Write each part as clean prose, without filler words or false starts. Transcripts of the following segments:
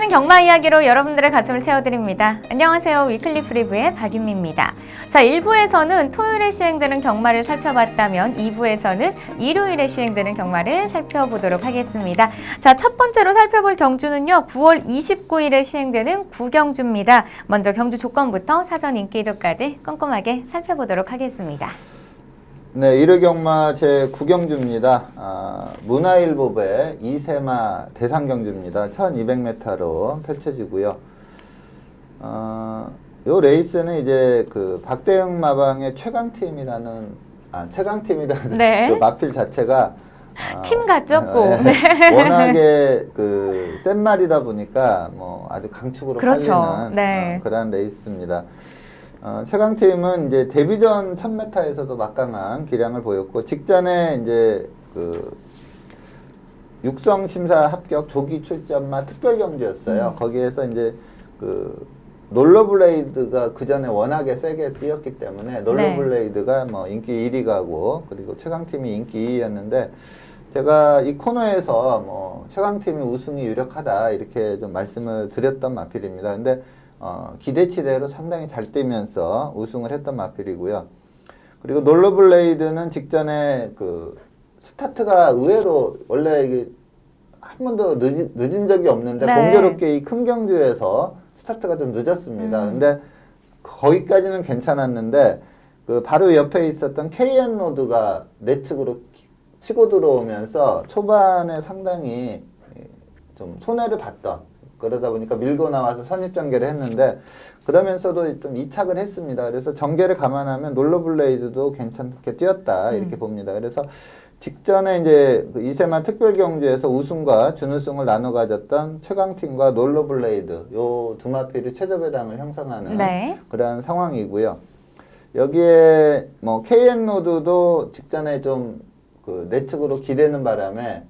설레는 경마 이야기로 여러분들의 가슴을 채워드립니다. 안녕하세요. 위클리 프리뷰의 박윤미입니다. 자, 1부에서는 토요일에 시행되는 경마를 살펴봤다면 2부에서는 일요일에 시행되는 경마를 살펴보도록 하겠습니다. 자, 첫 번째로 살펴볼 경주는요. 9월 29일에 시행되는 구경주입니다. 먼저 경주 조건부터 사전 인기도까지 꼼꼼하게 살펴보도록 하겠습니다. 네, 1회 경마 제9경주입니다. 문화일보배 이세마 대상경주입니다. 1200m로 펼쳐지고요. 요 레이스는 이제 그 박대영 마방의 최강팀이라는 네. 그 마필 자체가 팀 같죠, 꼭. 네. 워낙에 그 센 말이다 보니까 뭐 아주 강축으로 그렇죠. 팔리는 네. 그런 레이스입니다. 최강팀은 이제 데뷔전 1000m에서도 막강한 기량을 보였고, 직전에 이제 그 육성 심사 합격 조기 출전마 특별 경주였어요. 거기에서 이제 그 롤러블레이드가 그 전에 워낙에 세게 뛰었기 때문에 롤러블레이드가 뭐 인기 1위 가고, 그리고 최강팀이 인기 2위였는데, 제가 이 코너에서 뭐 최강팀이 우승이 유력하다 이렇게 좀 말씀을 드렸던 마필입니다. 근데 기대치대로 상당히 잘 뛰면서 우승을 했던 마필이고요. 그리고 롤러블레이드는 직전에 그 스타트가 의외로 원래 이게 한 번도 늦은 적이 없는데, 네. 공교롭게 이 큰 경주에서 스타트가 좀 늦었습니다. 근데 거기까지는 괜찮았는데, 그 바로 옆에 있었던 KN로드가 내측으로 치고 들어오면서 초반에 상당히 좀 손해를 봤던, 그러다 보니까 밀고 나와서 선입전개를 했는데, 그러면서도 좀 이착을 했습니다. 그래서 전개를 감안하면 롤러블레이드도 괜찮게 뛰었다 이렇게 봅니다. 그래서 직전에 이제 그 이세마 특별경주에서 우승과 준우승을 나눠 가졌던 최강팀과 롤러블레이드, 요 두 마필이 최저배당을 형성하는 그러한 상황이고요. 여기에 뭐 KN로드도 직전에 좀 그 내측으로 기대는 바람에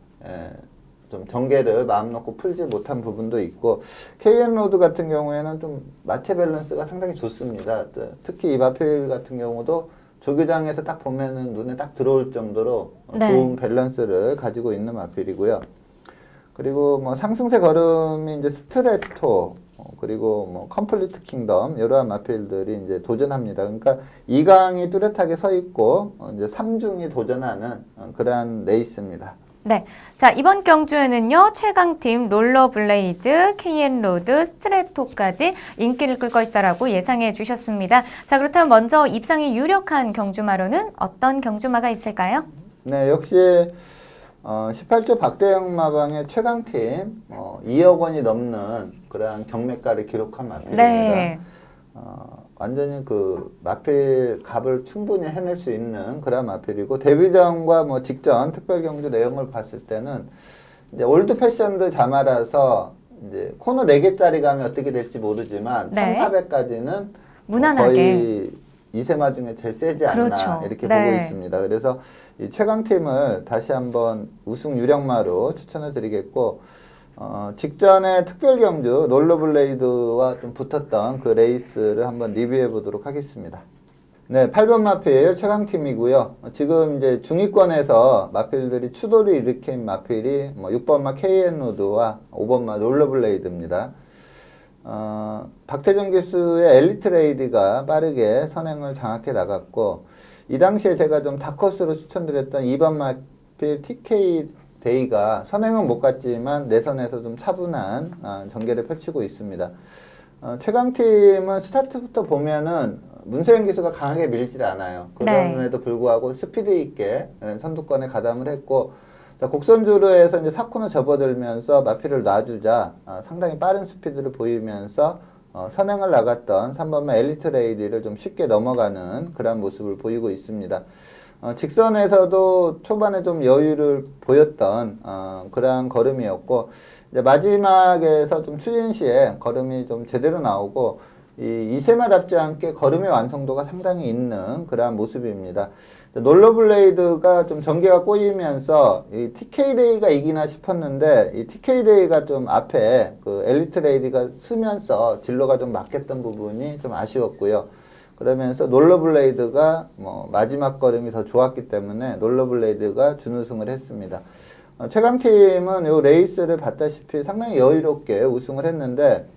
좀 전개를 마음 놓고 풀지 못한 부분도 있고, KN로드 같은 경우에는 좀 마체 밸런스가 상당히 좋습니다. 특히 이 마필 같은 경우도 조교장에서 딱 보면은 눈에 딱 들어올 정도로 좋은 밸런스를 가지고 있는 마필이고요. 그리고 뭐 상승세 걸음이 이제 스트레토, 그리고 뭐 컴플리트 킹덤, 이러한 마필들이 이제 도전합니다. 그러니까 2강이 뚜렷하게 서 있고 이제 3중이 도전하는 그러한 레이스입니다. 네. 자, 이번 경주에는요, 최강팀, 롤러블레이드, KN로드, 스트레토까지 인기를 끌 것이다라고 예상해 주셨습니다. 자, 그렇다면 먼저 입상이 유력한 경주마로는 어떤 경주마가 있을까요? 네, 역시 18조 박대영 마방의 최강팀 2억 원이 넘는 그러한 경매가를 기록한 마필입니다. 네. 완전히 그 마필 값을 충분히 해낼 수 있는 그런 마필이고, 데뷔전과 뭐 직전 특별 경주 내용을 봤을 때는 이제 올드 패션드 자마라서 이제 코너 4개짜리 가면 어떻게 될지 모르지만 1400까지는 무난하게 거의 이세마 중에 제일 세지 않나, 그렇죠. 이렇게 보고 있습니다. 그래서 이 최강팀을 다시 한번 우승 유력마로 추천을 드리겠고, 직전에 특별경주 롤러블레이드와 좀 붙었던 그 레이스를 한번 리뷰해 보도록 하겠습니다. 네, 8번 마필 최강팀이고요. 지금 이제 중위권에서 마필들이 추돌을 일으킨 마필이 뭐 6번마 KN로드와 5번마 롤러블레이드입니다. 박태정 교수의 엘리트레이드가 빠르게 선행을 장악해 나갔고, 이 당시에 제가 좀 다커스로 추천드렸던 2번 마필 TK 데이가 선행은 못 갔지만 내선에서 좀 차분한 전개를 펼치고 있습니다. 최강팀은 스타트부터 보면은 문세영 기수가 강하게 밀질 않아요. 그럼에도 불구하고 스피드 있게 선두권에 가담을 했고, 곡선주로에서 이제 4코너 접어들면서 마필을 놔주자 상당히 빠른 스피드를 보이면서 선행을 나갔던 3번마 엘리트 레이디를 좀 쉽게 넘어가는 그런 모습을 보이고 있습니다. 직선에서도 초반에 좀 여유를 보였던 그러한 걸음이었고, 이제 마지막에서 좀 추진 시에 걸음이 좀 제대로 나오고, 이 이세마답지 않게 걸음의 완성도가 상당히 있는 그러한 모습입니다. 롤러블레이드가 좀 전개가 꼬이면서 이 TK데이가 이기나 싶었는데, 이 TK데이가 좀 앞에 그 엘리트 레이디가 쓰면서 진로가 좀 막혔던 부분이 좀 아쉬웠고요. 그러면서 롤러블레이드가 뭐 마지막 걸음이 더 좋았기 때문에 롤러블레이드가 준우승을 했습니다. 최강팀은 요 레이스를 봤다시피 상당히 여유롭게 우승을 했는데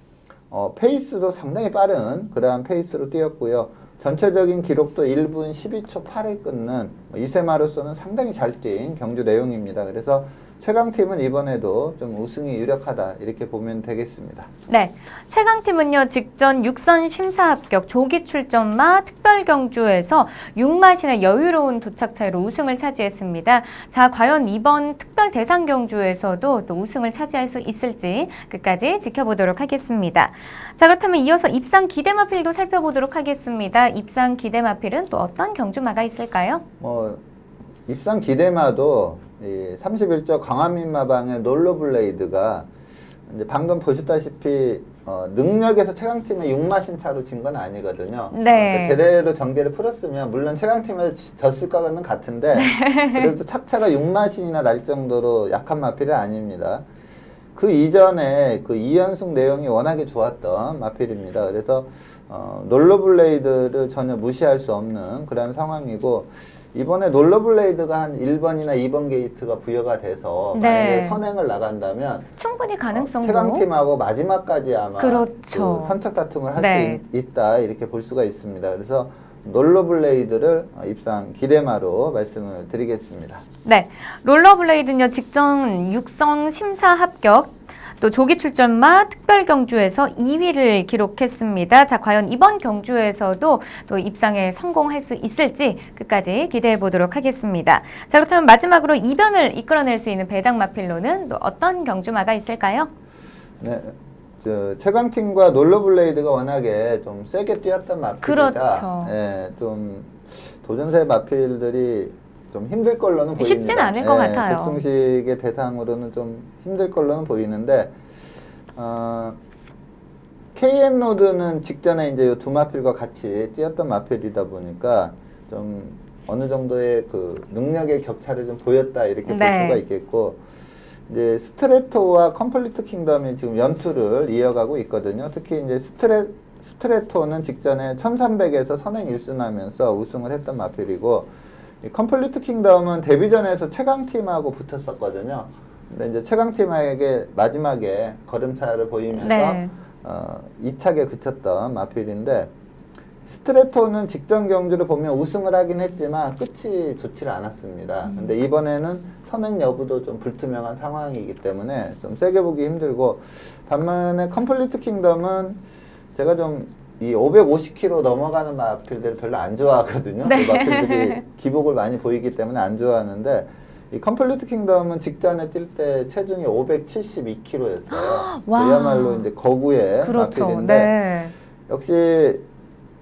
페이스도 상당히 빠른 그러한 페이스로 뛰었고요. 전체적인 기록도 1분 12초 8을 끊는 이세마로서는 상당히 잘 뛴 경주 내용입니다. 그래서 최강팀은 이번에도 좀 우승이 유력하다 이렇게 보면 되겠습니다. 네, 최강팀은요 직전 6선 심사 합격 조기 출전마 특별 경주에서 6마신의 여유로운 도착 차이로 우승을 차지했습니다. 자, 과연 이번 특별 대상 경주에서도 또 우승을 차지할 수 있을지 끝까지 지켜보도록 하겠습니다. 자, 그렇다면 이어서 입상 기대마필도 살펴보도록 하겠습니다. 입상 기대마필은 또 어떤 경주마가 있을까요? 입상 기대마도 이 31조 강화민마방의 롤러블레이드가 이제 방금 보셨다시피 능력에서 최강팀의 6마신 차로 진 건 아니거든요. 네. 제대로 전개를 풀었으면 물론 최강팀에 졌을 거는 같은데 그래도 착차가 6마신이나 날 정도로 약한 마필은 아닙니다. 그 이전에 그 2연승 내용이 워낙에 좋았던 마필입니다. 그래서 롤러블레이드를 전혀 무시할 수 없는 그런 상황이고 이번에 롤러블레이드가 한 1번이나 2번 게이트가 부여가 돼서 네. 만약에 선행을 나간다면 충분히 가능성도 최강팀하고 마지막까지 아마 그렇죠. 그 선착 다툼을 할 수 네. 있다 이렇게 볼 수가 있습니다. 그래서 롤러블레이드를 입상 기대마로 말씀을 드리겠습니다. 네, 롤러블레이드는요 직전 6선 심사 합격 또 조기 출전마 특별 경주에서 2위를 기록했습니다. 자, 과연 이번 경주에서도 또 입상에 성공할 수 있을지 끝까지 기대해 보도록 하겠습니다. 자, 그렇다면 마지막으로 이변을 이끌어낼 수 있는 배당 마필로는 또 어떤 경주마가 있을까요? 네, 최강팀과 롤러블레이드가 워낙에 좀 세게 뛰었던 마필이라 그렇죠. 좀 도전세 마필들이 좀 힘들 걸로는 보입니다. 쉽진 않을 것 같아요. 복승식의 대상으로는 좀 힘들 걸로는 보이는데 KN로드는 직전에 이제 이 두 마필과 같이 뛰었던 마필이다 보니까 좀 어느 정도의 그 능력의 격차를 좀 보였다 이렇게 볼 수가 있겠고 이제 스트레토와 컴플리트 킹덤이 지금 연투를 이어가고 있거든요. 특히 이제 스트레토는 직전에 1300에서 선행 1순하면서 우승을 했던 마필이고 이 컴플리트 킹덤은 데뷔전에서 최강팀하고 붙었었거든요. 근데 이제 최강팀에게 마지막에 걸음차를 보이면서 2차게 그쳤던 마필인데 스트레토는 직전 경주를 보면 우승을 하긴 했지만 끝이 좋지 않았습니다. 근데 이번에는 선행 여부도 좀 불투명한 상황이기 때문에 좀 세게 보기 힘들고 반면에 컴플리트 킹덤은 제가 좀 이 550km 넘어가는 마필들을 별로 안 좋아하거든요. 그 마필들이 기복을 많이 보이기 때문에 안 좋아하는데 이 컴플리트 킹덤은 직전에 뛸 때 체중이 572kg였어요. 그야말로 이제 거구의 마필인데 역시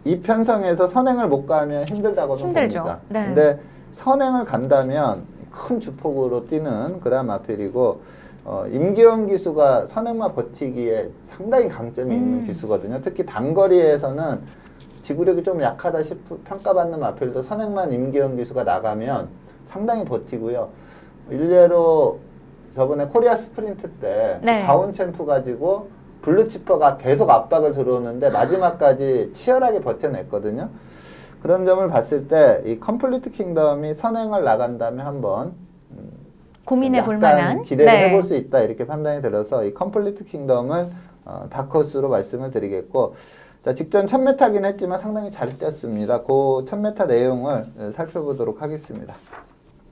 이 편성에서 선행을 못 가면 힘들다고는 봅니다. 근데 선행을 간다면 큰 주폭으로 뛰는 그런 마필이고 임기원 기수가 선행만 버티기에 상당히 강점이 있는 기수거든요. 특히 단거리에서는 지구력이 좀 약하다 평가받는 마필도 선행만 임기원 기수가 나가면 상당히 버티고요. 일례로 저번에 코리아 스프린트 때 자원 챔프 가지고 블루치퍼가 계속 압박을 들어오는데 마지막까지 치열하게 버텨냈거든요. 그런 점을 봤을 때 이 컴플리트 킹덤이 선행을 나간다면 한번 고민해 볼 만한 기대를 해볼 수 있다 이렇게 판단이 들어서 이 컴플리트 킹덤을 다크호스로 말씀을 드리겠고 자, 직전 1000m긴 했지만 상당히 잘 뛰었습니다. 그 1000m 내용을 살펴보도록 하겠습니다.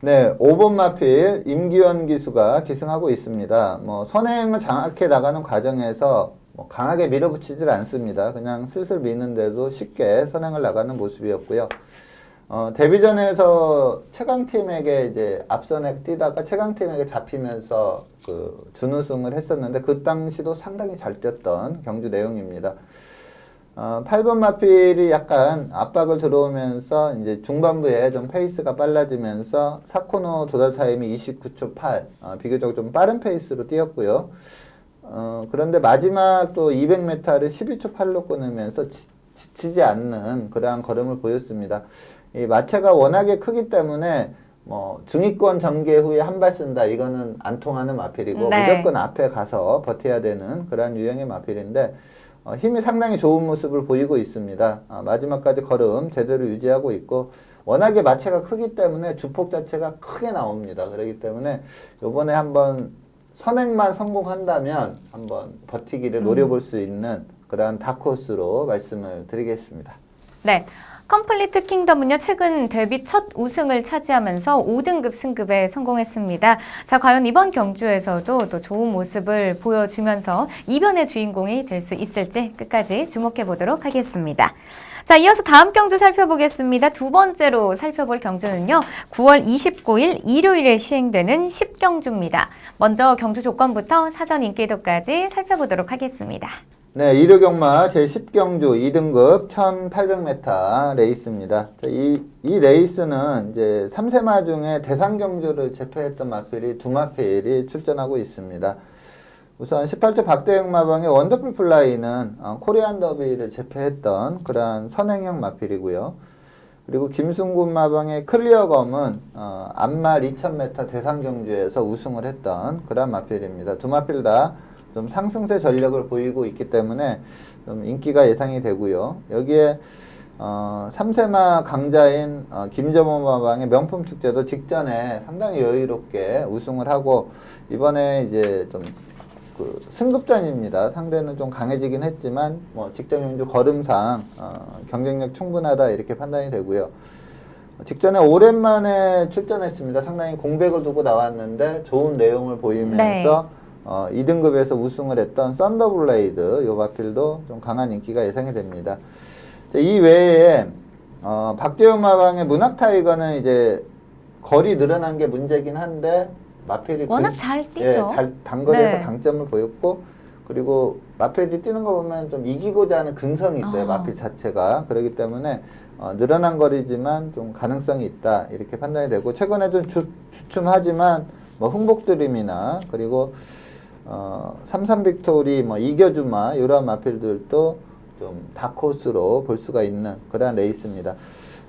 네, 5번 마필 임기원 기수가 기승하고 있습니다. 선행을 장악해 나가는 과정에서 강하게 밀어붙이질 않습니다. 그냥 슬슬 미는데도 쉽게 선행을 나가는 모습이었고요. 데뷔전에서 최강팀에게 이제 앞선에 뛰다가 최강팀에게 잡히면서 그 준우승을 했었는데 그 당시도 상당히 잘 뛰었던 경주 내용입니다. 8번 마필이 약간 압박을 들어오면서 이제 중반부에 좀 페이스가 빨라지면서 4코너 도달 타임이 29초 8, 비교적 좀 빠른 페이스로 뛰었고요. 그런데 마지막 또 200m를 12초 8로 끊으면서 지치지 않는 그러한 걸음을 보였습니다. 이 마체가 워낙에 크기 때문에 중위권 전개 후에 한 발 쓴다 이거는 안 통하는 마필이고 무조건 앞에 가서 버텨야 되는 그러한 유형의 마필인데 힘이 상당히 좋은 모습을 보이고 있습니다. 마지막까지 걸음 제대로 유지하고 있고 워낙에 마체가 크기 때문에 주폭 자체가 크게 나옵니다. 그렇기 때문에 요번에 한번 선행만 성공한다면 한번 버티기를 노려볼 수 있는 그러한 다크호스로 말씀을 드리겠습니다. 네. 컴플리트 킹덤은요, 최근 데뷔 첫 우승을 차지하면서 5등급 승급에 성공했습니다. 자, 과연 이번 경주에서도 또 좋은 모습을 보여주면서 이변의 주인공이 될 수 있을지 끝까지 주목해 보도록 하겠습니다. 자, 이어서 다음 경주 살펴보겠습니다. 두 번째로 살펴볼 경주는요, 9월 29일 일요일에 시행되는 10경주입니다. 먼저 경주 조건부터 사전 인기도까지 살펴보도록 하겠습니다. 네, 1호 경마 제10경주 2등급 1800m 레이스입니다. 이 레이스는 이제 3세마 중에 대상경주를 제패했던 마필이 두 마필이 출전하고 있습니다. 우선 18조 박대영 마방의 원더풀 플라이는 코리안 더비를 제패했던 그러한 선행형 마필이고요. 그리고 김승군 마방의 클리어검은 앞말 2000m 대상경주에서 우승을 했던 그러한 마필입니다. 두 마필 다 좀 상승세 전력을 보이고 있기 때문에 좀 인기가 예상이 되고요. 여기에 3세마 강자인 김점호 마방의 명품 축제도 직전에 상당히 여유롭게 우승을 하고 이번에 이제 좀 그 승급전입니다. 상대는 좀 강해지긴 했지만 뭐 직전 경주 걸음상 경쟁력 충분하다 이렇게 판단이 되고요. 직전에 오랜만에 출전했습니다. 상당히 공백을 두고 나왔는데 좋은 내용을 보이면서 2등급에서 우승을 했던 썬더블레이드 요 마필도 좀 강한 인기가 예상이 됩니다. 이 외에 박재훈 마방의 문학타이거는 이제 거리 늘어난 게 문제긴 한데 마필이 워낙 잘 뛰죠. 단거리에서 네. 강점을 보였고 그리고 마필이 뛰는 거 보면 좀 이기고자 하는 근성이 있어요. 마필 자체가. 그렇기 때문에 늘어난 거리지만 좀 가능성이 있다 이렇게 판단이 되고 최근에 좀 주춤하지만 뭐 흥복드림이나 그리고 삼삼빅토리 뭐 이겨주마 이런 마필들도 좀 다크호스로 볼 수가 있는 그런 레이스입니다.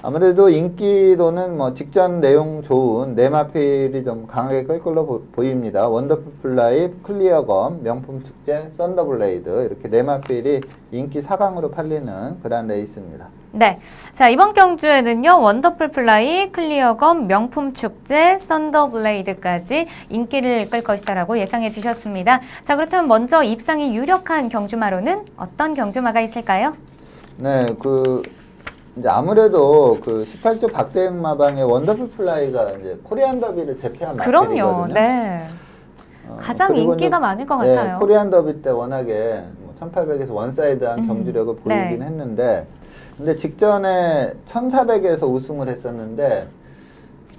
아무래도 인기도는 뭐 직전 내용 좋은 네 마필이 좀 강하게 끌 걸로 보입니다. 원더풀 플라이, 클리어검, 명품 축제, 썬더블레이드 이렇게 네 마필이 인기 4강으로 팔리는 그런 레이스입니다. 네. 자, 이번 경주에는요, 원더풀 플라이, 클리어검, 명품 축제, 썬더블레이드까지 인기를 끌 것이다라고 예상해 주셨습니다. 자, 그렇다면 먼저 입상이 유력한 경주마로는 어떤 경주마가 있을까요? 네, 이제 아무래도 18조 박대영 마방의 원더풀 플라이가 이제 코리안 더비를 제패한 마필이거든요. 그럼요. 네. 가장 인기가 많을 것 같아요. 코리안 더비 때 워낙에 1800에서 원사이드한 경주력을 보이긴 했는데 근데 직전에 1400에서 우승을 했었는데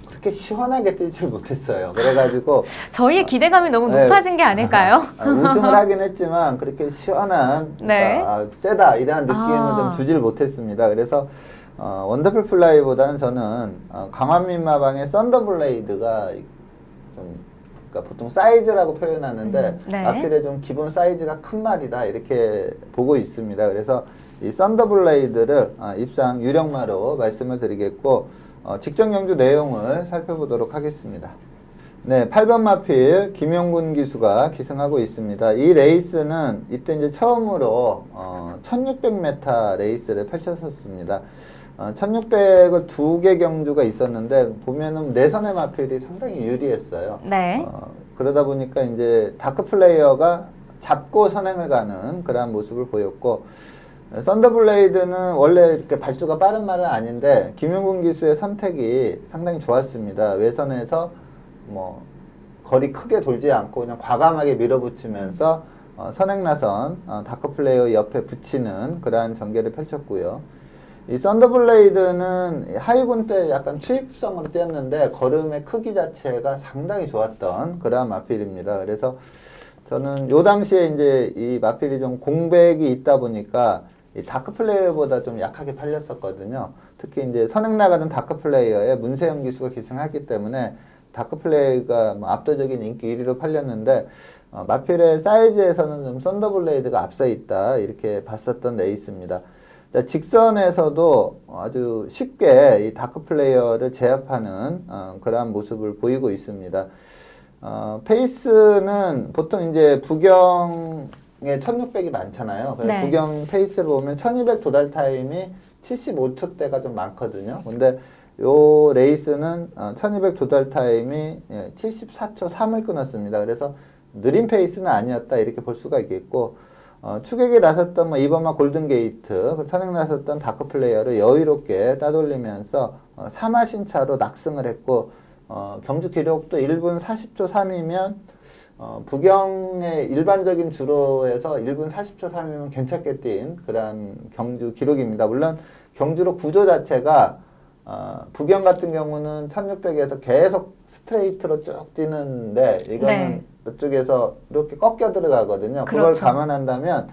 그렇게 시원하게 뛰질 못했어요. 그래가지고 저희의 기대감이 너무 높아진 게 아닐까요? 우승을 하긴 했지만 그렇게 시원한 세다 이런 느낌을 좀 주질 못했습니다. 그래서 원더풀 플라이보다는 저는 강환민 마방의 썬더블레이드가 좀 그러니까 보통 사이즈라고 표현하는데 마필의 좀 기본 사이즈가 큰 말이다 이렇게 보고 있습니다. 그래서 이 썬더블레이드를 입상 유력마로 말씀을 드리겠고 직전 경주 내용을 살펴보도록 하겠습니다. 네, 8번 마필 김용군 기수가 기승하고 있습니다. 이 레이스는 이때 이제 처음으로 1600m 레이스를 펼쳤었습니다. 1600을 두 개 경주가 있었는데 보면은 내선의 마필이 상당히 유리했어요. 네. 그러다 보니까 이제 다크 플레이어가 잡고 선행을 가는 그러한 모습을 보였고 썬더블레이드는 원래 이렇게 발주가 빠른 말은 아닌데 김용군 기수의 선택이 상당히 좋았습니다. 외선에서 뭐 거리 크게 돌지 않고 그냥 과감하게 밀어붙이면서 선행나선 다크 플레이어 옆에 붙이는 그러한 전개를 펼쳤고요. 이 썬더블레이드는 하이군 때 약간 추입성으로 뛰었는데 걸음의 크기 자체가 상당히 좋았던 그러한 마필입니다. 그래서 저는 요 당시에 이제 이 마필이 좀 공백이 있다 보니까 이 다크 플레이어보다 좀 약하게 팔렸었거든요. 특히 이제 선행 나가던 다크 플레이어에 문세영 기수가 기승했기 때문에 다크 플레이가 뭐 압도적인 인기 1위로 팔렸는데 마필의 사이즈에서는 좀 썬더블레이드가 앞서 있다 이렇게 봤었던 레이스입니다. 자, 직선에서도 아주 쉽게 이 다크 플레이어를 제압하는 그러한 모습을 보이고 있습니다. 페이스는 보통 이제 부경에 1600이 많잖아요. 그래서 부경 페이스를 보면 1200 도달 타임이 75초대가 좀 많거든요. 근데 요 레이스는 1200 도달 타임이 74초 3을 끊었습니다. 그래서 느린 페이스는 아니었다 이렇게 볼 수가 있겠고 추격에 나섰던 뭐 이버마 골든 게이트, 선행 나섰던 다크 플레이어를 여유롭게 따돌리면서 3하신 차로 낙승을 했고 경주 기록도 1분 40초 3이면 부경의 일반적인 주로에서 1분 40초 3이면 괜찮게 뛴 그런 경주 기록입니다. 물론 경주로 구조 자체가 부경 같은 경우는 1600에서 계속 스트레이트로 쭉 뛰는데 이거는 네. 이쪽에서 이렇게 꺾여 들어가거든요. 그걸 그렇죠. 감안한다면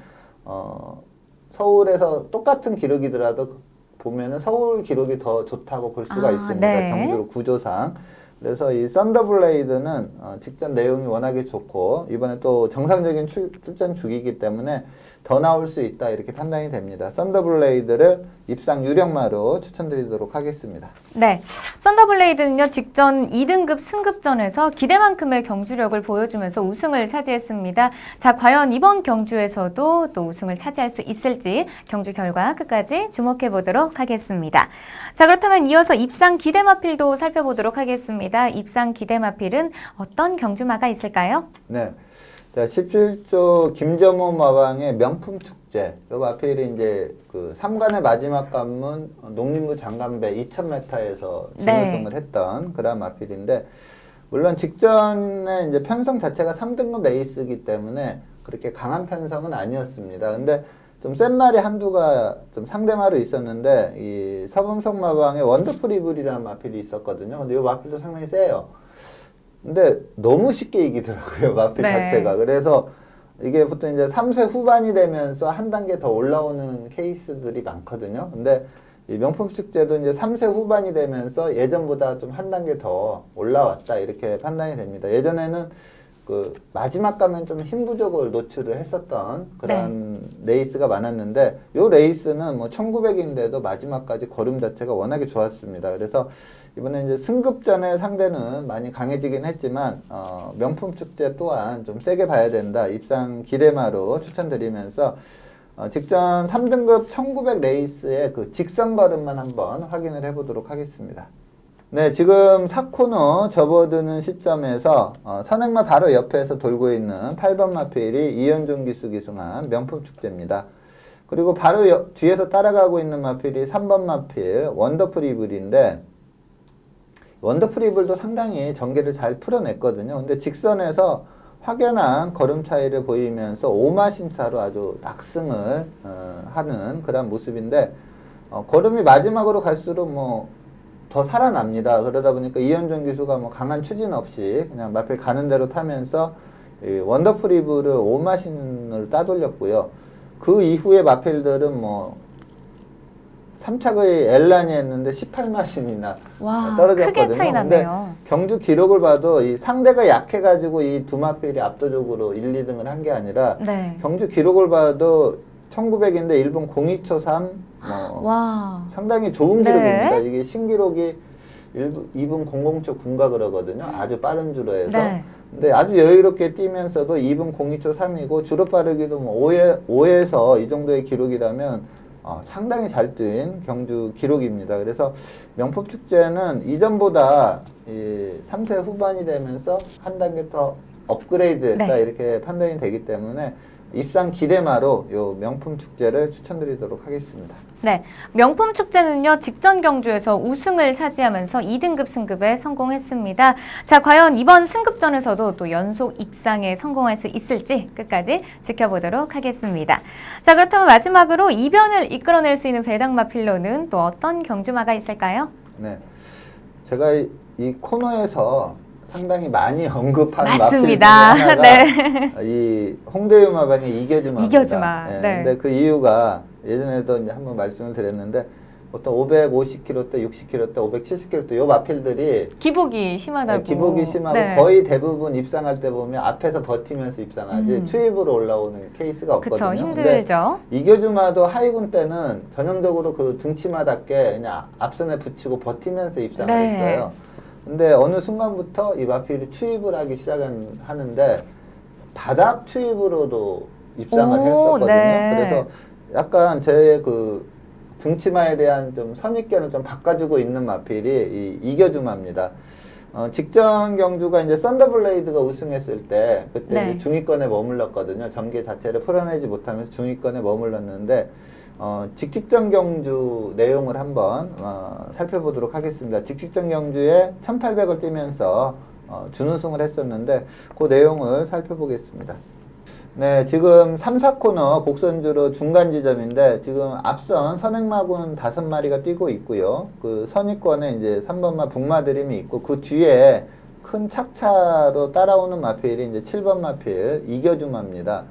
서울에서 똑같은 기록이더라도 보면은 서울 기록이 더 좋다고 볼 수가 있습니다. 네. 경주로 구조상. 그래서 이 썬더블레이드는 직전 내용이 워낙에 좋고 이번에 또 정상적인 출전 주기이기 때문에 더 나올 수 있다 이렇게 판단이 됩니다. 썬더블레이드를 입상 유력마로 추천드리도록 하겠습니다. 네, 썬더블레이드는요 직전 2등급 승급전에서 기대만큼의 경주력을 보여주면서 우승을 차지했습니다. 자, 과연 이번 경주에서도 또 우승을 차지할 수 있을지 경주 결과 끝까지 주목해 보도록 하겠습니다. 자, 그렇다면 이어서 입상 기대마필도 살펴보도록 하겠습니다. 입상 기대마필은 어떤 경주마가 있을까요? 네. 자, 17조 김점호 마방의 명품 축제. 요 마필이 이제 그 3관의 마지막 관문 농림부 장관배 2000m에서 준우승을 했던 그런 마필인데, 물론 직전에 이제 편성 자체가 3등급 레이스이기 때문에 그렇게 강한 편성은 아니었습니다. 근데 좀 센 말이 한두가 좀 상대마로 있었는데, 이 서범석 마방의 원더풀 이블이라는 마필이 있었거든요. 근데 이 마필도 상당히 세요. 근데 너무 쉽게 이기더라고요, 마필 네. 자체가. 그래서 이게 보통 이제 3세 후반이 되면서 한 단계 더 올라오는 케이스들이 많거든요. 근데 이 명품 축제도 이제 3세 후반이 되면서 예전보다 좀 한 단계 더 올라왔다 이렇게 판단이 됩니다. 예전에는 그 마지막 가면 좀 힘 부족을 노출을 했었던 그런 레이스가 많았는데, 요 레이스는 뭐 1900인데도 마지막까지 걸음 자체가 워낙에 좋았습니다. 그래서 이번에 이제 승급전의 상대는 많이 강해지긴 했지만 명품 축제 또한 좀 세게 봐야 된다. 입상 기대마로 추천드리면서 직전 3등급 1900 레이스의 그 직선 걸음만 한번 확인을 해보도록 하겠습니다. 네, 지금 4코너 접어드는 시점에서 선행마 바로 옆에서 돌고 있는 8번 마필이 이현종 기수 기승한 명품 축제입니다. 그리고 바로 뒤에서 따라가고 있는 마필이 3번 마필 원더풀 이블인데, 원더풀 이블도 상당히 전개를 잘 풀어냈거든요. 근데 직선에서 확연한 걸음 차이를 보이면서 5마신 차로 아주 낙승을 하는 그런 모습인데, 걸음이 마지막으로 갈수록 뭐 더 살아납니다. 그러다 보니까 이현종 기수가 뭐 강한 추진 없이 그냥 마필 가는 대로 타면서 이 원더풀 이블을 5마신을 따돌렸고요. 그 이후에 마필들은 뭐 3착의 엘란이 했는데 18마신이나 와, 떨어졌거든요. 크게 차이 근데 났네요. 경주 기록을 봐도 이 상대가 약해가지고 이 두 마필이 압도적으로 1, 2등을 한 게 아니라 네. 경주 기록을 봐도 1900인데 1분 02초 3 와. 상당히 좋은 네. 기록입니다. 이게 신기록이 2분 00초 9가 그러거든요. 아주 빠른 주로에서. 네. 근데 아주 여유롭게 뛰면서도 2분 02초 3이고 주로 빠르기도 뭐 5에서 이 정도의 기록이라면 상당히 잘 뛴 경주 기록입니다. 그래서 명품 축제는 이전보다 이 3세 후반이 되면서 한 단계 더 업그레이드했다 네. 이렇게 판단이 되기 때문에 입상 기대마로 요 명품 축제를 추천드리도록 하겠습니다. 네, 명품 축제는요 직전 경주에서 우승을 차지하면서 2등급 승급에 성공했습니다. 자, 과연 이번 승급전에서도 또 연속 입상에 성공할 수 있을지 끝까지 지켜보도록 하겠습니다. 자, 그렇다면 마지막으로 이변을 이끌어낼 수 있는 배당 마필로는 또 어떤 경주마가 있을까요? 네, 제가 이 코너에서 상당히 많이 언급한 마필 중에 맞습니다. 하나가 네. 이 홍대유 마방의 이겨주마입니다. 이겨주마. 네. 네. 근데 그 이유가 예전에도 이제 한번 말씀을 드렸는데, 보통 550km 대, 60km 대, 570km 대 요 마필들이 기복이 심하다고. 기복이 심하고 네. 거의 대부분 입상할 때 보면 앞에서 버티면서 입상하지 추입으로 올라오는 케이스가 없거든요. 그쵸, 근데 힘들죠. 이겨주마도 하이군 때는 전형적으로 그 등치마답게 그냥 앞선에 붙이고 버티면서 입상을 네. 했어요. 근데 어느 순간부터 이 마필이 추입을 하기 하는데 바닥 추입으로도 입상을 오, 했었거든요. 네. 그래서 약간 제 그 등치마에 대한 좀 선입견을 좀 바꿔주고 있는 마필이 이 이겨주마입니다. 직전 경주가 이제 썬더블레이드가 우승했을 때 그때 네. 이제 중위권에 머물렀거든요. 전개 자체를 풀어내지 못하면서 중위권에 머물렀는데 직직전 경주 내용을 한번 살펴보도록 하겠습니다. 직직전 경주에 1800을 뛰면서 준우승을 했었는데 그 내용을 살펴보겠습니다. 네, 지금 3, 4코너 곡선주로 중간 지점인데 지금 앞선 선행마군 5마리가 뛰고 있고요. 그 선위권에 이제 3번마 북마드림이 있고 그 뒤에 큰 착차로 따라오는 마필이 이제 7번 마필 이겨주마입니다.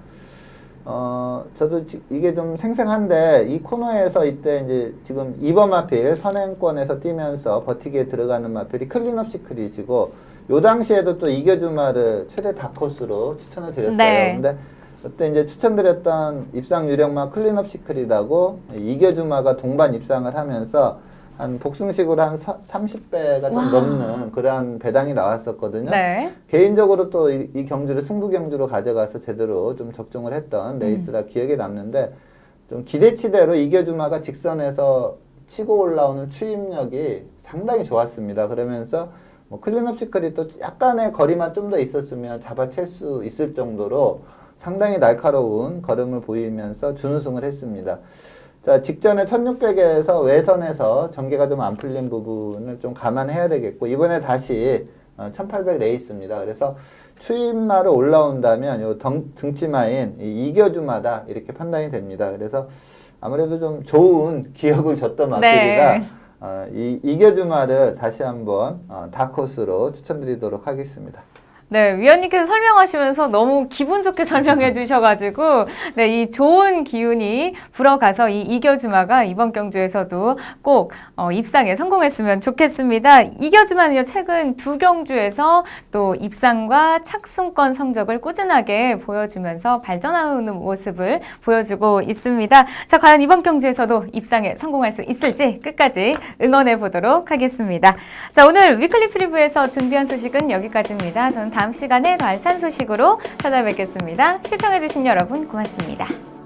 저도 이게 좀 생생한데 이 코너에서 이때 이제 지금 2번 마필 선행권에서 뛰면서 버티기에 들어가는 마필이 클린업 시크릿이고 요 당시에도 또 이겨주마를 최대 다크호스로 추천을 드렸어요. 네. 근데 그때 이제 추천드렸던 입상 유력마 클린업 시크릿하고 이겨주마가 동반 입상을 하면서 한 복승식으로 한 30배가 좀 와. 넘는 그러한 배당이 나왔었거든요. 네. 개인적으로 또 이 경주를 승부 경주로 가져가서 제대로 좀 적중을 했던 레이스라 기억에 남는데 좀 기대치대로 이겨주마가 직선에서 치고 올라오는 추임력이 상당히 좋았습니다. 그러면서 뭐 클린업 시크릿도 약간의 거리만 좀 더 있었으면 잡아챌 수 있을 정도로 상당히 날카로운 걸음을 보이면서 준우승을 했습니다. 자, 직전에 1600에서 외선에서 전개가 좀 안 풀린 부분을 좀 감안해야 되겠고 이번에 다시 1800 레이스입니다. 그래서 추임마로 올라온다면 요 등치마인 이겨주마다 이렇게 판단이 됩니다. 그래서 아무래도 좀 좋은 기억을 줬던 마필이라 네. 이 이겨주마를 다시 한번 다크호스로 추천드리도록 하겠습니다. 네, 위원님께서 설명하시면서 너무 기분 좋게 설명해 주셔가지고, 네, 이 좋은 기운이 불어가서 이 이겨주마가 이번 경주에서도 꼭 입상에 성공했으면 좋겠습니다. 이겨주마는요, 최근 2경주에서 또 입상과 착순권 성적을 꾸준하게 보여주면서 발전하는 모습을 보여주고 있습니다. 자, 과연 이번 경주에서도 입상에 성공할 수 있을지 끝까지 응원해 보도록 하겠습니다. 자, 오늘 위클리 프리뷰에서 준비한 소식은 여기까지입니다. 저는 다음 시간에 더 알찬 소식으로 찾아뵙겠습니다. 시청해주신 여러분 고맙습니다.